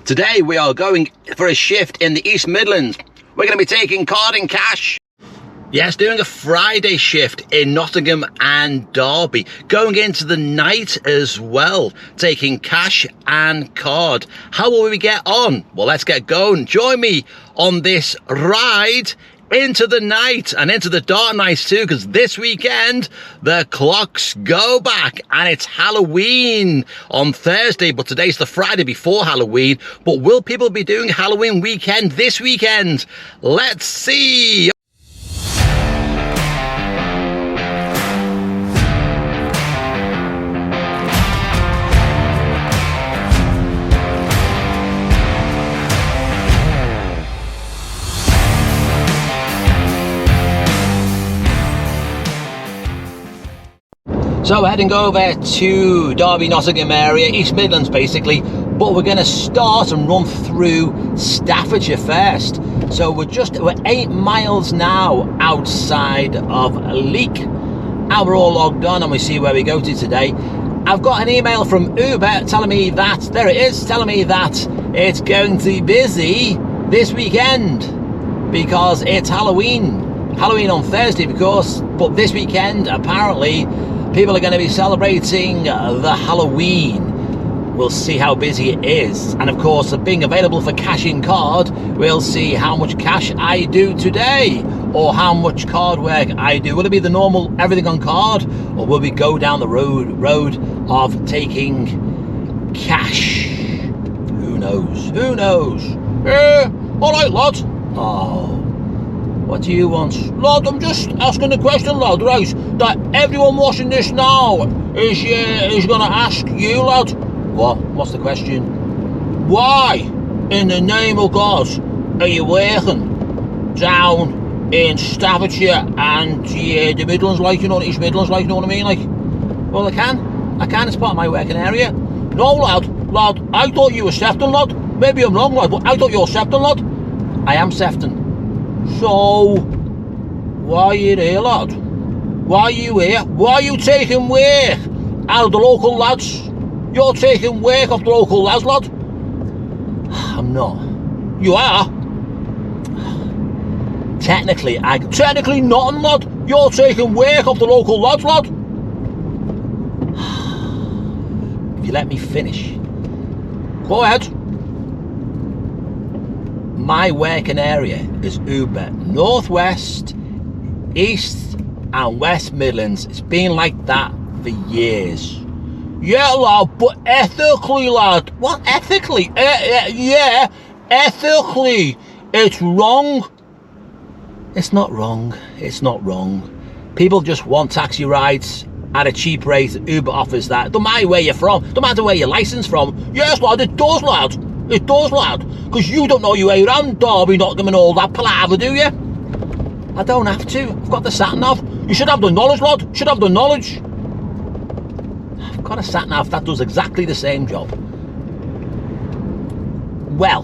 Today we are going for a shift in the East Midlands. We're going to be taking card and cash. Yes, doing a Friday shift in Nottingham and Derby. Going into the night as well, taking cash and card. How will we get on? Well, let's get going. Join me on this ride into the night and into the dark nights too, because this weekend the clocks go back and it's Halloween on Thursday, but today's the Friday before Halloween. But will people be doing Halloween weekend this weekend? Let's see. So we're heading over to Derby, Nottingham area, East Midlands basically, but we're going to start and run through Staffordshire first. So we're 8 miles now outside of Leek, and we're all logged on and we see where we go to today. I've got an email from Uber telling me that, there it is, telling me that it's going to be busy this weekend because it's Halloween on Thursday, of course, but this weekend apparently people are going to be celebrating the Halloween. We'll see how busy it is. And of course, being available for cash in card, we'll see how much cash I do today or how much card work I do. Will it be the normal everything on card, or will we go down the road of taking cash? Who knows? Who knows? All right, lad. Oh. What do you want? Lad, I'm just asking the question, lad, right? That everyone watching this now is going to ask you, lad. What? What's the question? Why, in the name of God, are you working down in Staffordshire and the Midlands, like, you know, the East Midlands, like, you know what I mean? Like, well, I can. It's part of my working area. No, lad, I thought you were Sefton, lad. Maybe I'm wrong, lad, but I thought you were Sefton, lad. I am Sefton. So, why are you here, lad? Why are you here? Why are you taking work out of the local lads? You're taking work off the local lads, lad? I'm not. You are? Technically not, lad. You're taking work off the local lads, lad. If you let me finish. Go ahead. My working area is Uber Northwest, East and West Midlands. It's been like that for years. Yeah, lad, but ethically, lad. What, ethically? Yeah, ethically. It's wrong. It's not wrong. It's not wrong. People just want taxi rides at a cheap rate. Uber offers that. Don't matter where you're from. Don't matter where you're licensed from. Yes, lad, it does, lad. It does, lad, because you don't know your way around Derby, Nottingham and all that palaver, do you? I don't have to. I've got the sat-nav. You should have the knowledge, lad. You should have the knowledge. I've got a sat-nav that does exactly the same job. Well,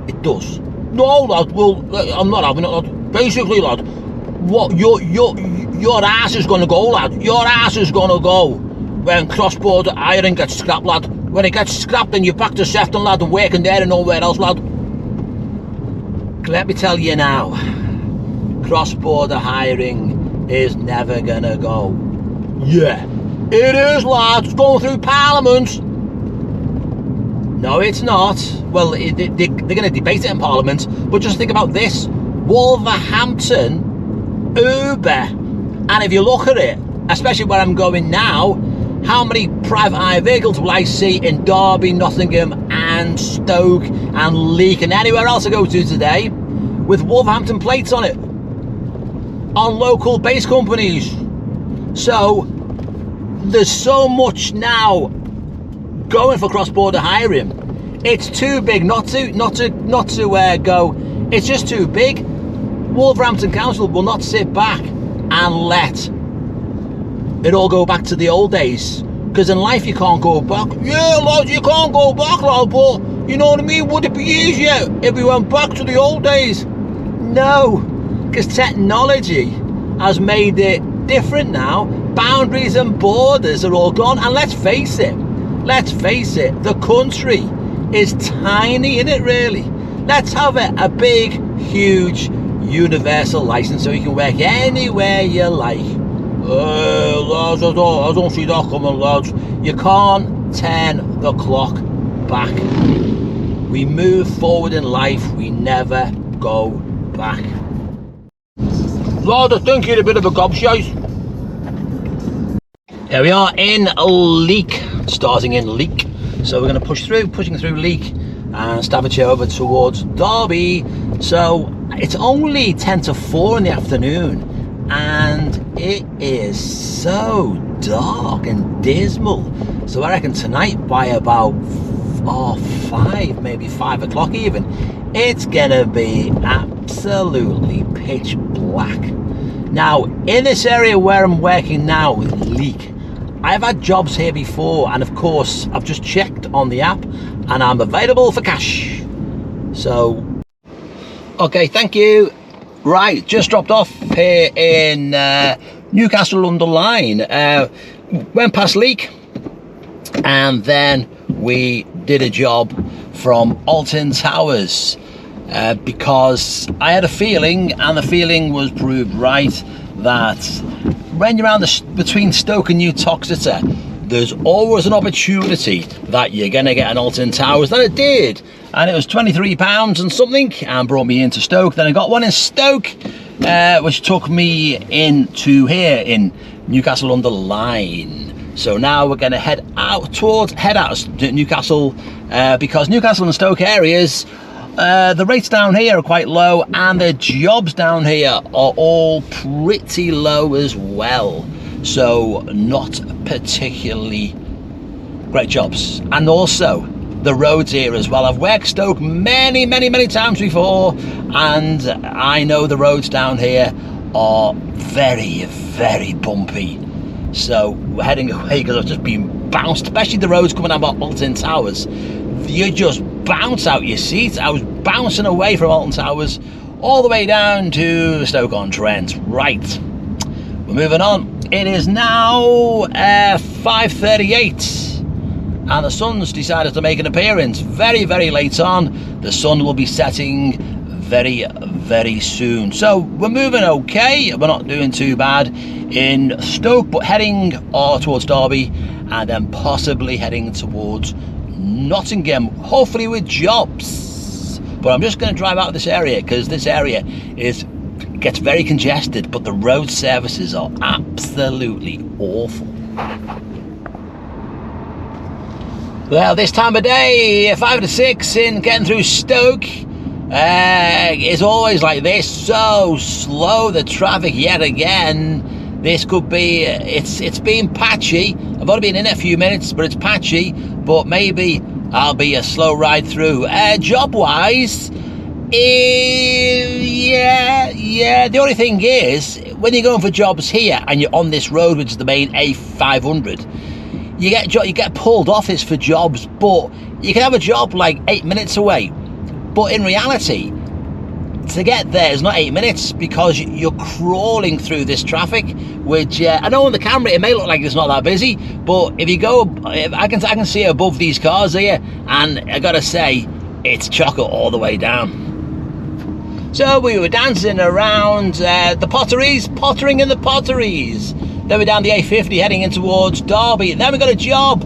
it does. No, lad, well, I'm not having it, lad. Basically, lad, what your ass is going to go, lad. Your ass is going to go when cross-border hiring gets scrapped, lad. When it gets scrapped and you're back to Sefton, lad, and working there and nowhere else, lad. Let me tell you now, cross-border hiring is never gonna go. Yeah, it is, lad. It's going through Parliament. No, it's not. Well, they're going to debate it in Parliament, but just think about this. Wolverhampton, Uber, and if you look at it, especially where I'm going now, how many private hire vehicles will I see in Derby, Nottingham and Stoke and Leek and anywhere else I go to today with Wolverhampton plates on it, on local base companies? So there's so much now going for cross-border hiring. It's too big not to go. It's just too big. Wolverhampton Council will not sit back and let it all go back to the old days, because in life you can't go back. Yeah, lad, you can't go back, lad, but you know what I mean? Would it be easier if we went back to the old days? No, because technology has made it different now. Boundaries and borders are all gone, and let's face it, the country is tiny, isn't it really? Let's have it a big, huge, universal license so you can work anywhere you like. Lads, I don't see that coming, lads. You can't turn the clock back. We move forward in life, we never go back. Lord, I think you're a bit of a gobshite. Here we are in Leek, starting in Leek. So we're going to pushing through Leek and Staffordshire over towards Derby. So it's only 10 to 4 in the afternoon and it is so dark and dismal. So I reckon tonight by about 5, maybe 5 o'clock even, it's gonna be absolutely pitch black. Now in this area where I'm working now with Leek, I've had jobs here before, and of course I've just checked on the app and I'm available for cash. So okay, thank you. Right, just dropped off here in Newcastle-under-Lyme. Went past Leek and then we did a job from Alton Towers because I had a feeling, and the feeling was proved right, that when you're around between Stoke and New Toxeter, there's always an opportunity that you're gonna get an Alton Towers. That it did, and it was £23 and something, and brought me into Stoke. Then I got one in Stoke, which took me into here in Newcastle-under-Lyme. So now we're gonna head out to Newcastle, because Newcastle and Stoke areas, the rates down here are quite low, and the jobs down here are all pretty low as well. So not particularly great jobs. And also the roads here as well. I've worked Stoke many times before, and I know the roads down here are very bumpy. So we're heading away because I've just been bounced, especially the roads coming out of Alton Towers. You just bounce out your seat. I was bouncing away from Alton Towers all the way down to Stoke-on-Trent. Right, we're moving on. It is now 5:38 and the sun's decided to make an appearance very late on. The sun will be setting very soon. So we're moving okay. We're not doing too bad in Stoke, but heading towards Derby and then possibly heading towards Nottingham, hopefully with jobs. But I'm just going to drive out of this area because this area gets very congested, but the road services are absolutely awful. Well, this time of day, 5 to 6 in getting through Stoke, is always like this, so slow, the traffic yet again. This could be, it's been patchy. I've only been in it a few minutes, but it's patchy, but maybe I'll be a slow ride through. Job-wise, yeah, the only thing is, when you're going for jobs here and you're on this road, which is the main A500, you get pulled off this for jobs, but you can have a job like 8 minutes away. But in reality, to get there is not 8 minutes because you're crawling through this traffic, which I know on the camera it may look like it's not that busy, but if you go, I can see above these cars here, and I gotta say, it's chocolate all the way down. So we were dancing around the potteries, pottering in the potteries. Then we're down the A50 heading in towards Derby. Then we got a job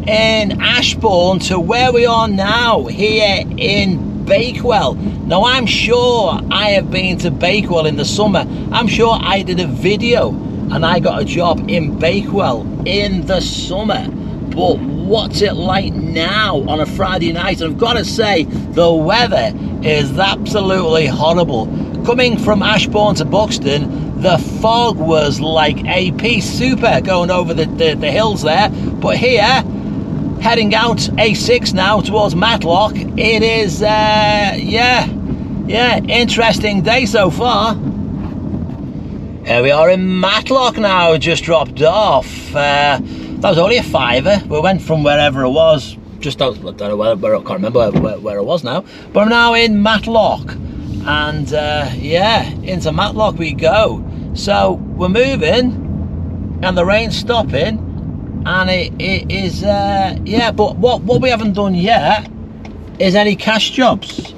in Ashbourne to where we are now, here in Bakewell. Now I'm sure I have been to Bakewell in the summer. I'm sure I did a video and I got a job in Bakewell in the summer. But what's it like now on a Friday night? And I've got to say, the weather is absolutely horrible. Coming from Ashbourne to Buxton, the fog was like AP super going over the hills there. But here, heading out A6 now towards Matlock, it is, interesting day so far. Here we are in Matlock now, just dropped off. That was only a £5. We went from wherever it was, just out, I don't know where I can't remember where it was now, but I'm now in Matlock, and into Matlock we go. So we're moving, and the rain's stopping, and it is, but what we haven't done yet is any cash jobs.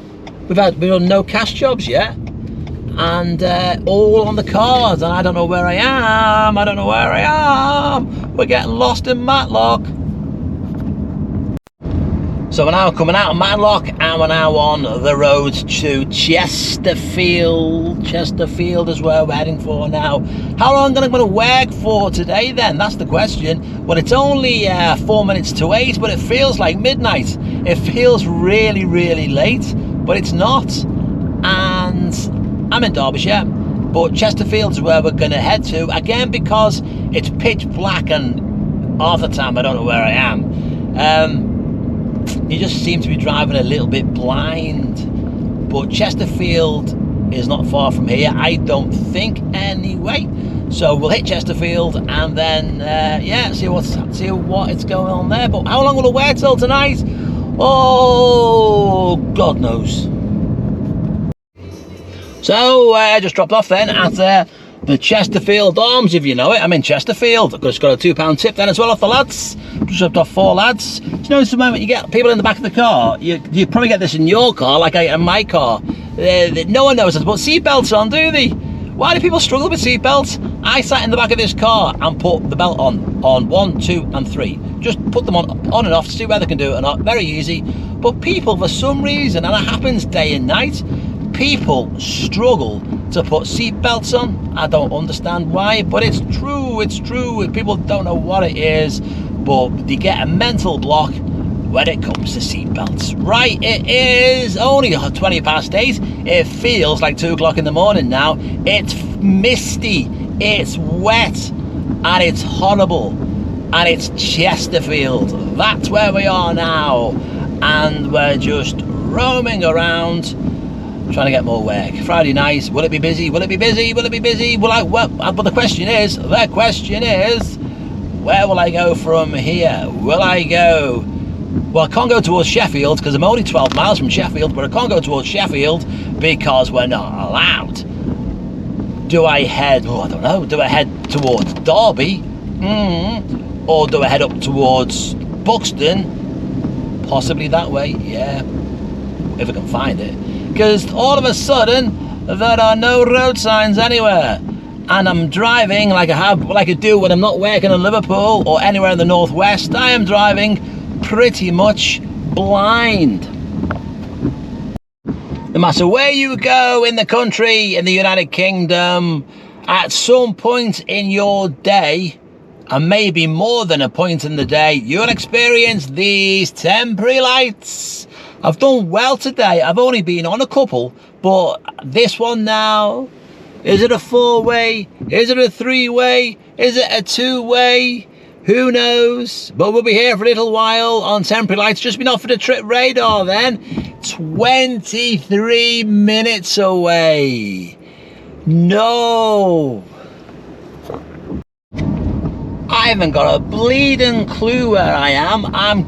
We've done no cash jobs yet, and all on the cards, and I don't know where I am. I don't know where I am. We're getting lost in Matlock. So we're now coming out of Matlock, and we're now on the road to Chesterfield. Chesterfield is where we're heading for now. How long am I going to work for today then? That's the question. Well, it's only 4 minutes to 8, but it feels like midnight. It feels really, really late, but it's not. And I'm in Derbyshire, but Chesterfield is where we're going to head to, again, because it's pitch black, and half the time I don't know where I am. You just seem to be driving a little bit blind, but Chesterfield is not far from here, I don't think, anyway. So we'll hit Chesterfield and then yeah, see what it's going on there. But how long will it wait till tonight? Oh, God knows. So I just dropped off then at the Chesterfield Arms, if you know it. I'm in Chesterfield. I've just got a £2 tip then as well off the lads. Just dropped off 4 lads. Do you know, it's the moment you get people in the back of the car, you probably get this in your car, like I get in my car. No one knows how to put seatbelts on, do they? Why do people struggle with seatbelts? I sat in the back of this car and put the belt on 1, 2 and 3. Just put them on and off to see whether they can do it or not. Very easy. But people, for some reason, and it happens day and night, people struggle to put seat belts on. I don't understand why, but it's true. People don't know what it is, but they get a mental block when it comes to seat belts. Right, it is only 20 past 8. It feels like 2 o'clock in the morning now. It's misty, it's wet, and it's horrible, and it's Chesterfield. That's where we are now, and we're just roaming around trying to get more work. Friday night, will it be busy? Will it be busy? Will it be busy? But the question is, where will I go from here? Will I go, well, I can't go towards Sheffield because I'm only 12 miles from Sheffield, but I can't go towards Sheffield because we're not allowed. Do I head, I don't know, do I head towards Derby? Or do I head up towards Buxton? Possibly that way, yeah, if I can find it. Because all of a sudden there are no road signs anywhere, and I'm driving like I do when I'm not working in Liverpool or anywhere in the northwest. I am driving pretty much blind. No matter where you go in the country, in the United Kingdom, at some point in your day, and maybe more than a point in the day, you'll experience these temporary lights. I've done well today. I've only been on a couple, but this one now, is it a 4-way? Is it a 3-way? Is it a 2-way? Who knows? But we'll be here for a little while on temporary lights. Just been offered a trip radar then. 23 minutes away. No. I haven't got a bleeding clue where I am. I've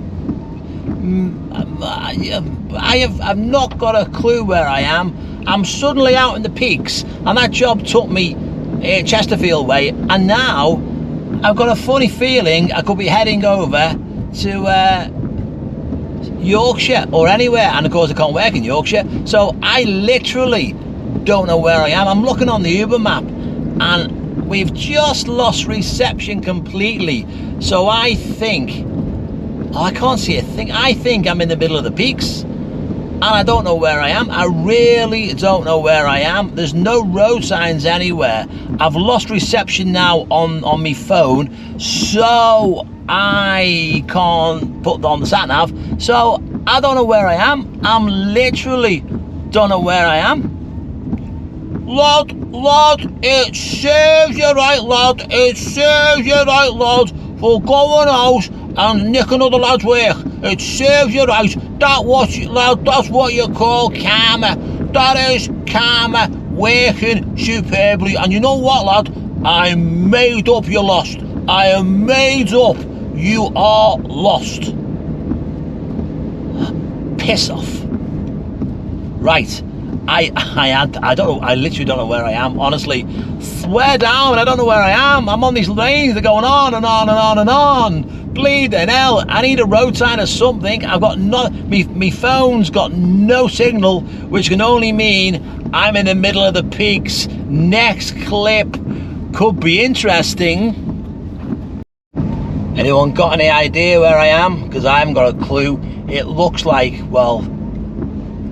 not got a clue where I am. I'm suddenly out in the peaks, and that job took me Chesterfield way, and now I've got a funny feeling I could be heading over to Yorkshire or anywhere, and of course I can't work in Yorkshire, so I literally don't know where I am. I'm looking on the Uber map, and we've just lost reception completely, so I think, I can't see a thing. I think I'm in the middle of the peaks, and I don't know where I am. I really don't know where I am. There's no road signs anywhere. I've lost reception now on my phone, so I can't put on the sat nav. So I don't know where I am. I'm literally don't know where I am. Lad, it serves you right, lad. It serves you right, lad, for going out and nick another lad's work. It serves you right. That's what you call karma. That is karma working superbly. And you know what, lad? I'm made up you're lost. I am made up you are lost. Piss off. Right. I don't know. I literally don't know where I am. Honestly, swear down. I don't know where I am. I'm on these lanes. They're going on and on and on and on. bleeding hell, I need a road sign or something. I've got no, me phone's got no signal, which can only mean I'm in the middle of the peaks. Next clip could be interesting. Anyone got any idea where I am? Because I haven't got a clue. It looks like, well,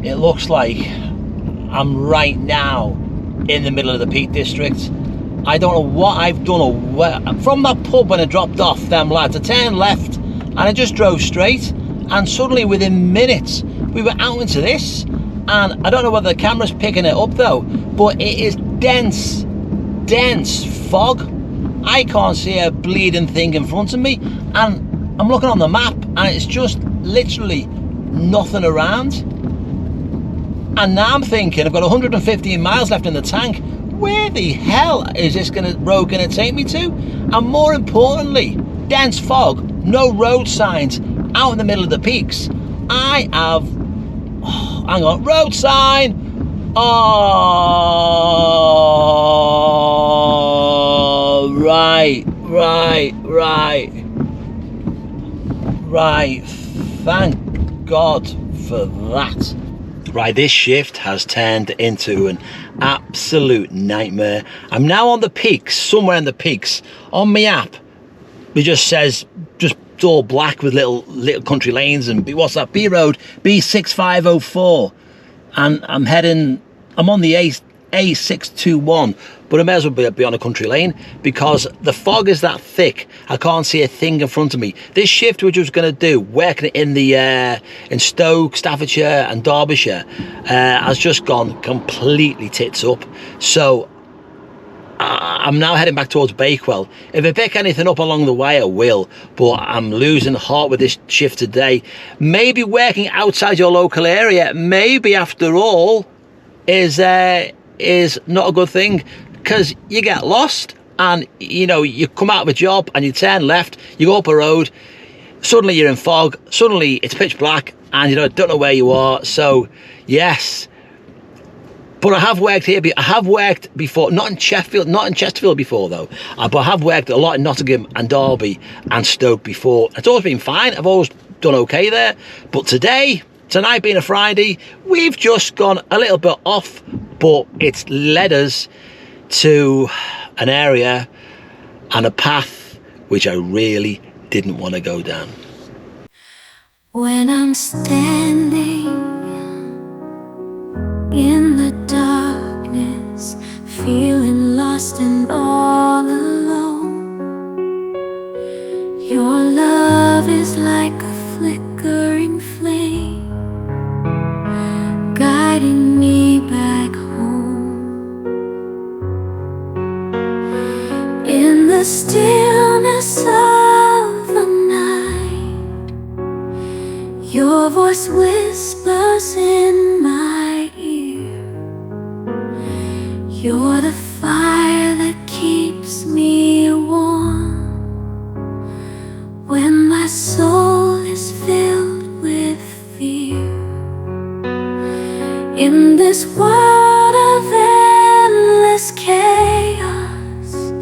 it looks like I'm right now in the middle of the Peak District. I don't know what I've done or where. From that pub when I dropped off them lads, I turned left and I just drove straight, and suddenly within minutes we were out into this, and I don't know whether the camera's picking it up though, but it is dense fog. I can't see a bleeding thing in front of me, and I'm looking on the map and it's just literally nothing around. And now I'm thinking I've got 115 miles left in the tank. Where the hell is this road gonna take me to? And more importantly, dense fog, no road signs, out in the middle of the peaks. I have, oh, hang on, road sign. Oh, right. Thank God for that. Right, this shift has turned into an absolute nightmare. I'm now on the peaks, somewhere in the peaks. On my app, it just says, just all black with little country lanes and what's that? B road, B6504. And I'm on the A621, but I may as well be on a country lane because the fog is that thick. I can't see a thing in front of me. This shift which I was going to do, working in Stoke, Staffordshire and Derbyshire, has just gone completely tits up. So I'm now heading back towards Bakewell. If I pick anything up along the way, I will, but I'm losing heart with this shift today. Maybe working outside your local area, maybe after all, is not a good thing, because you get lost and you know you come out of a job and you turn left, you go up a road, suddenly you're in fog, suddenly it's pitch black and you don't know where you are. So yes, but I have worked here. I have worked before, not in Chesterfield before though, but I have worked a lot in Nottingham and Derby and Stoke before. It's always been fine. I've always done okay there, but tonight being a Friday, we've just gone a little bit off, but it's led us to an area and a path which I really didn't want to go down. When I'm standing in the darkness, feeling lost and all alone, your love is like a flickering flame, guiding me back home. In the stillness of the night, your voice whispers in my ear. You're the fire that keeps me warm when my soul is filled with fear. In this world of endless chaos,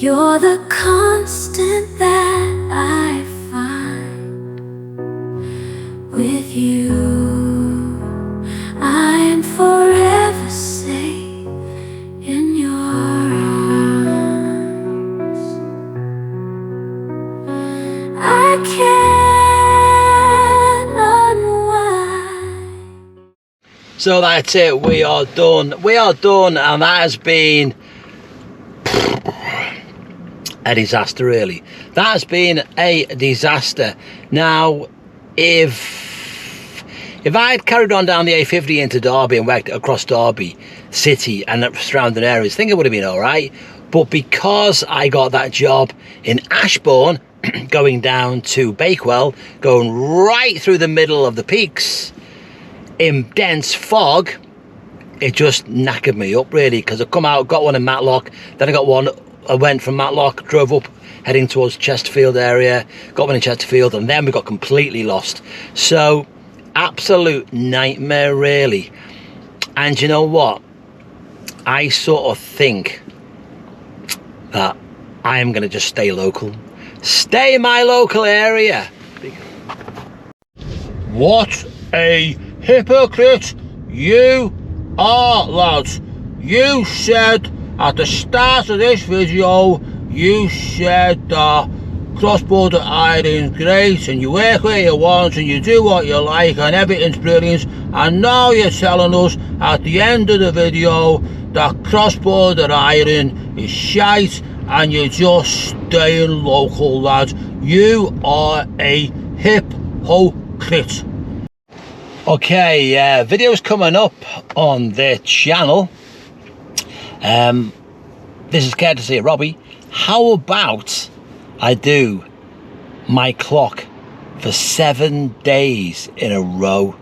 you're the constant that I find. With you, I am forever safe in your arms. I can't unwind. So that's it, we are done, and that has been a disaster, really. That has been a disaster. Now, if I had carried on down the A50 into Derby and worked across Derby city and the surrounding areas, I think it would have been all right. But because I got that job in Ashbourne, going down to Bakewell, going right through the middle of the peaks in dense fog, it just knackered me up, really, because I come out, got one in Matlock, then I went from Matlock, drove up heading towards Chesterfield area, got one in Chesterfield, and then we got completely lost. So absolute nightmare, really. And you know what, I sort of think that I am going to just stay local, stay in my local area. What a hypocrite you are, lads. You said at the start of this video, you said that cross-border ironing's great and you work where you want and you do what you like and everything's brilliant, and now you're telling us at the end of the video that cross-border ironing is shite and you're just staying local, lads. You are a hypocrite. Okay, videos coming up on the channel. This is courtesy of Robbie. How about I do my clock for 7 days in a row?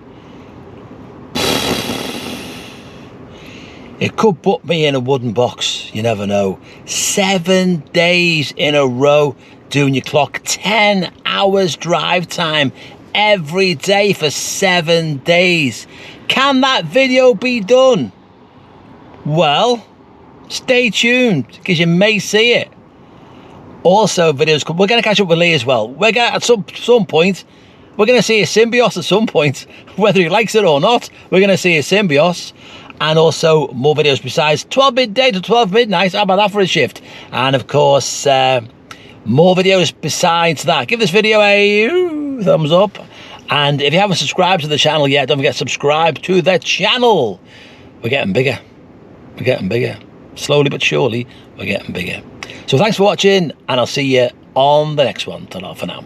It could put me in a wooden box, you never know. 7 days in a row doing your clock, 10 hours drive time every day for 7 days. Can that video be done? Well, stay tuned because you may see it. Also, videos, we're going to catch up with Lee as well. We're going to, at some point, we're going to see a symbiote at some point, whether he likes it or not. We're going to see a symbiote, and also more videos besides 12 midday to 12 midnight. How about that for a shift? And of course, more videos besides that. Give this video a thumbs up, and if you haven't subscribed to the channel yet, don't forget to subscribe to the channel. We're getting bigger. We're getting bigger. Slowly but surely, we're getting bigger. So thanks for watching, and I'll see you on the next one. Ta-ra for now.